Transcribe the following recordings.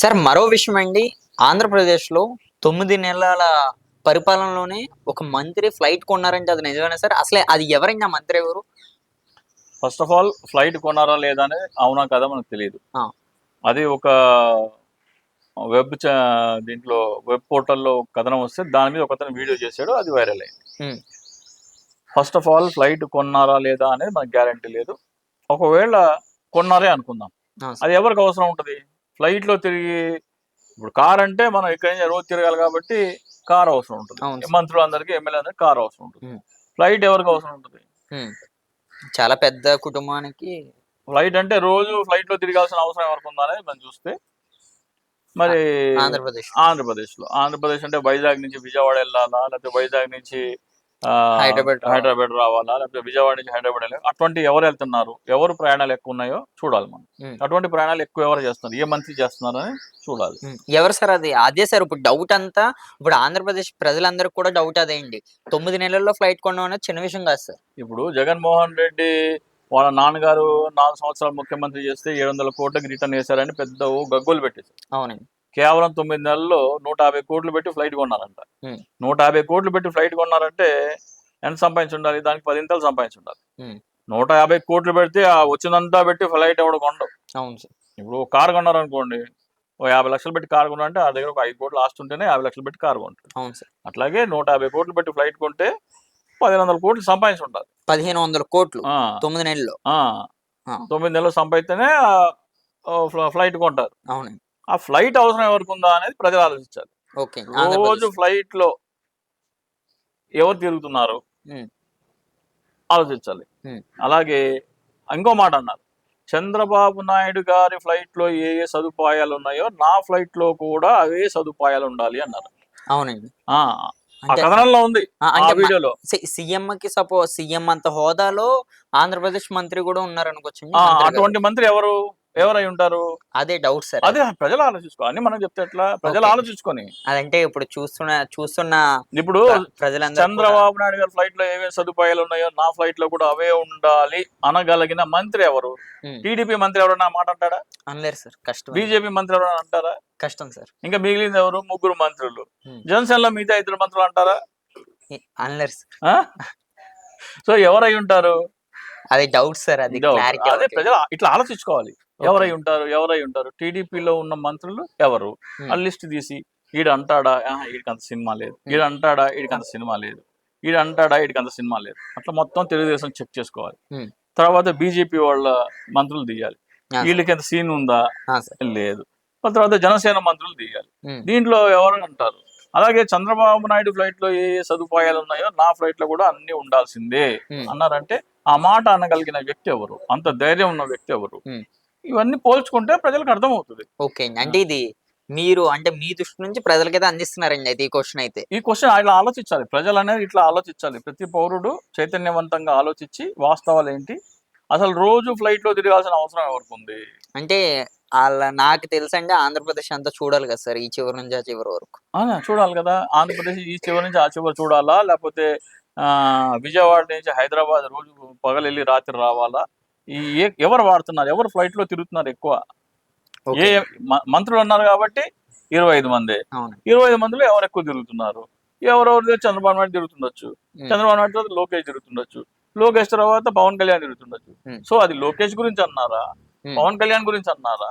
Sir మరో విషయం అండి. ఆంధ్రప్రదేశ్‌లో 9 నెలల పరిపాలనలోనే ఒక మంత్రి ఫ్లైట్ కొన్నారంటే అది నిజమేనా సార్? అసలే అది ఎవరండి ఆ మంత్రి ఎవరు? ఫస్ట్ ఆఫ్ ఆల్ ఫ్లైట్ కొన్నారా లేదా అనేది అవునా కదా మనకు తెలియదు. ఆ! అది ఒక వెబ్ చ దీంట్లో వెబ్ పోర్టల్‌లో కథనం వస్తే దాని మీద ఒకతను వీడియో చేశాడు. అది వైరల్ అయింది. హ్మ్. ఫస్ట్ ఆఫ్ ఆల్ ఫ్లైట్ కొన్నారా లేదా అనేది మనకు గ్యారంటీ లేదు. ఒకవేళ కొన్నారే అనుకుందాం. ఆ! అది సార్. ఎవరికి అవసరం ఉంటది? ఫ్లైట్‌లో తిరిగి ఇప్పుడు కార్ అంటే మనం ఇక్కడి నుంచి రోజు తిరగాలి కాబట్టి కార్ అవసరం ఉంటది. అవును సార్. మంత్రులందరికీ, ఎమ్మెల్యేలందరికీ కార్ అవసరం ఉంటది. హ్మ్. ఫ్లైట్ ఎవరికి అవసరం ఉంటది? హ్మ్. చాలా పెద్ద కుటుంబానికి ఫ్లైట్ అంటే రోజు ఫ్లైట్‌లో తిరగాల్సిన అవసరం ఎవరికుందా అనేది మనం చూస్తే ఆ మరి ఆంధ్రప్రదేశ్‌లో. ఆంధ్రప్రదేశ్ అంటే వైజాగ్ నుంచి విజయవాడ వెళ్ళాలా? లేకపోతే వైజాగ్ నుంచి హైదరాబాద్ రావాలి. హైదరాబాద్ రావాలా? లేకపోతే విజయవాడ నుంచి హైదరాబాద్ వెళ్ళాలి. అటువంటి ఎవరు వెళ్తున్నారు? ఎవరు ప్రయాణాలు ఎక్కువ ఉన్నాయో చూడాలి మనం. హ్మ్. అటువంటి ప్రయాణాలు ఎక్కువ ఎవరు చేస్తున్నారు? ఏ మంత్రి చేస్తున్నారని చూడాలి. హ్మ్. ఎవరు సార్ అది? అదే సార్ ఇప్పుడు డౌట్ అంతా ఇప్పుడు ఆంధ్రప్రదేశ్ ప్రజలందరికి కూడా డౌట్ అదే అండి. 9 నెలల్లో ఫ్లైట్ కొనడం అనేది చిన్న విషయం కాదు సార్. ఇప్పుడు జగన్మోహన్ రెడ్డి వాళ్ళ నాన్నగారు 4 సంవత్సరాలు ముఖ్యమంత్రి చేస్తే 700 కోట్లకి రిటర్న్ వేశారని పెద్ద ఓ గగ్గోలు పెట్టేశారు. అవునండి. కేవలం 9 నెలల్లో 150 కోట్లు పెట్టి ఫ్లైట్ కొన్నారంట. హ్మ్. 150 కోట్లు పెట్టి ఫ్లైట్ కొన్నారంటే ఎంత సంపాదించి ఉండాలి? దానికి 10 ఇంతలు సంపాదించి ఉండాలి. హ్మ్. 150 కోట్లు పెడితే ఆ వచ్చిందంతా పెట్టి ఫ్లైట్ ఎవడు కొనడు. అవును సార్. ఇప్పుడు ఓ కారు కొన్నారనుకోండి. ఓ 50 లక్షలు పెట్టి కారు కొన్నారంటే ఆ దగ్గర ఒక 5 కోట్లు ఆస్తి ఉంటేనే 50 లక్షలు పెట్టి కారు కొంటాడు. అవును సార్. అట్లాగే 150 కోట్లు పెట్టి ఫ్లైట్ కొంటే 1500 కోట్లు సంపాదించి ఉండాలి. 1500,00,00,000 ఆ! 9 నెలల్లో. ఆ! ఆ! 9 నెలలు సంపాదిస్తేనే ఫ్లైట్ కొంటారు. అవునండి. ఆ ఫ్లైట్ అవసరం ఎవరికుందా అనేది ప్రజలు ఆలోచించాలి. ఓకే. రోజు ఆంధ్రప్రదేశ్. ఫ్లైట్‌లో ఎవరు తిరుగుతున్నారు? హ్మ్. ఆలోచించాలి. హ్మ్. అలాగే ఇంకో మాట అన్నారు. చంద్రబాబు నాయుడు గారి ఫ్లైట్‌లో ఏ ఏ సదుపాయాలున్నాయో నా ఫ్లైట్‌లో కూడా అవే సదుపాయాలుండాలి అన్నారు. అవునండి. ఆ! ఆ అంటే కథనంలో ఉంది. ఆ అంటే వీడియోలో. సీఎంకి సీఎం అంత హోదాలో ఆంధ్రప్రదేశ్ మంత్రి గూడా ఉన్నారనుకోవచ్చండి ఆ! మంత్రి గారు. అటువంటి మంత్రి ఎవరు? హ్మ్. ఎవరై ఉంటారు? అదే డౌట్ సార్ అదే అది. ప్రజలు ఆలోచించుకోవాలి. అన్నీ మనం చెప్తే ఎట్లా? ప్రజలు ఓకే. ఆలోచించుకొని. అదంటే ఇప్పుడు చూస్తున్న ఇప్పుడు ప్రజలందరూ కూడా చంద్రబాబు నాయుడు గారి ఫ్లైట్‌లో ఏమేమి సదుపాయాలున్నాయో నా ఫ్లైట్‌లో కూడా అవే ఉండాలి అనగలిగిన మంత్రి ఎవరు? హ్మ్. టీడీపీ మంత్రి ఎవరైనా ఆ మాట అంటాడా? అనలేరు సార్. కష్టమే. బీజేపీ మంత్రి ఎవరైనా అంటారా? కష్టం సార్. ఇంకా మిగిలింది ఎవరు? ముగ్గురు మంత్రులు. హ్మ్. జనసేనలో మిగతా ఇద్దరు మంత్రులు అంటారా? అనలేరు సార్. ఆ! సో, ఎవరై ఉంటారు? అది డౌట్ సార్ అది డౌట్. క్లారిటీ అదే అవ్వట్లేదు. ప్రజలు ఇట్లా ఆలోచించుకోవాలి. ఓకే. ఎవరై ఉంటారు? ఎవరై ఉంటారు? టీడీపీలో ఉన్న మంత్రులు ఎవరు? ఆ హ్మ్. లిస్ట్ తీసి ఈడంటాడా? ఆహా! ఈడికంత సినిమా లేదు. హ్మ్. ఈడంటాడా? ఆ! ఈడికంత సినిమా లేదు. ఈడంటాడా? ఈడికంత సినిమా లేదు. అట్లా మొత్తం తెలుగుదేశం చెక్ చేసుకోవాలి. హ్మ్. తర్వాత బీజేపీ వాళ్ళ మంత్రులు తీయాలి. ఆ! సార్. ఈళ్ళకి ఎంత సీన్ ఉందా? ఆ! సార్. లేదు. ఆ తర్వాత జనసేన మంత్రులు తీయాలి. హ్మ్. దీంట్లో ఎవరు అంటారు? అలాగే చంద్రబాబు నాయుడు ఫ్లైట్‌లో ఏ ఏ సదుపాయాలున్నాయో నా ఫ్లైట్‌లో కూడా అన్నీ ఉండాల్సిందే హ్మ్. అన్నారంటే, ఆ మాట అనగలిగిన వ్యక్తి ఎవరు? అంత ధైర్యం ఉన్న వ్యక్తి ఎవరు? హ్మ్. ఇవన్నీ పోల్చుకుంటే ప్రజలకు అర్థమవుతది. ఓకే అండి. ఆ! అంటే ఇది మీరు అంటే మీ దృష్టి నుంచి ప్రజలకైతే అందిస్తున్నారండి అయితే ఈ క్వెషన్ అయితే. ఈ క్వెషన్ ఇలా ఆలోచించాలి. ప్రజలనేది ఇట్లా ఆలోచించాలి. ప్రతి పౌరుడు చైతన్యవంతంగా ఆలోచించి వాస్తవాలేంటి? అసలు రోజు ఫ్లైట్‌లో తిరగాల్సిన అవసరం ఎవరికుంది? అంటే నాకు తెలుసండి ఆంధ్రప్రదేశ్ అంతా చూడాలి కదా సార్! ఈ చివరి నుంచి ఆ చివరి వరకు. చూడాలి గదా! ఆంధ్రప్రదేశ్ ఈ చివరి నుంచి ఆ చివరి చూడాలా? లేపోతే విజయవాడ నుంచి హైదరాబాద్ రోజు పగలెళ్ళి రాత్రి రావాలా? ఈ ఎవరు వాడుతున్నారు? ఎవరు ఫ్లైట్‌లో తిరుగుతున్నారు ఎక్కువ? ఏ ఓకే. మంత్రులున్నారు గాబట్టి 25 మందే. అవును. 25 మందిలో ఎవరెక్కువ తిరుగుతున్నారు? ఎవరెవరిదో చంద్రబాబు నాయుడు తిరుగుతుండొచ్చు. హ్మ్. చంద్రబాబు నాయుడు తర్వాత లోకేష్ తిరుగుతుండొచ్చు. లోకేష్ తర్వాత పవన్ కళ్యాణ్ తిరుగుతుండొచ్చు. హ్మ్. సో, అది లోకేష్ గురించి అన్నారా? హ్మ్. పవన్ కళ్యాణ్ గురించి అన్నారా?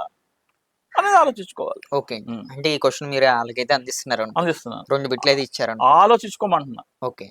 అనేది ఆలోచించుకోవాలి. ఓకే అండి. హ్మ్. అంటే ఈ క్వెషన్ మీరు ఆళ్ళకైతే అందిస్తున్నారనుకుంటా. అందిస్తున్నాను. 2 బిట్లయితే ఇచ్చారనుకుంటా. ఆలోచించుకోమంటున్నా. ఓకే.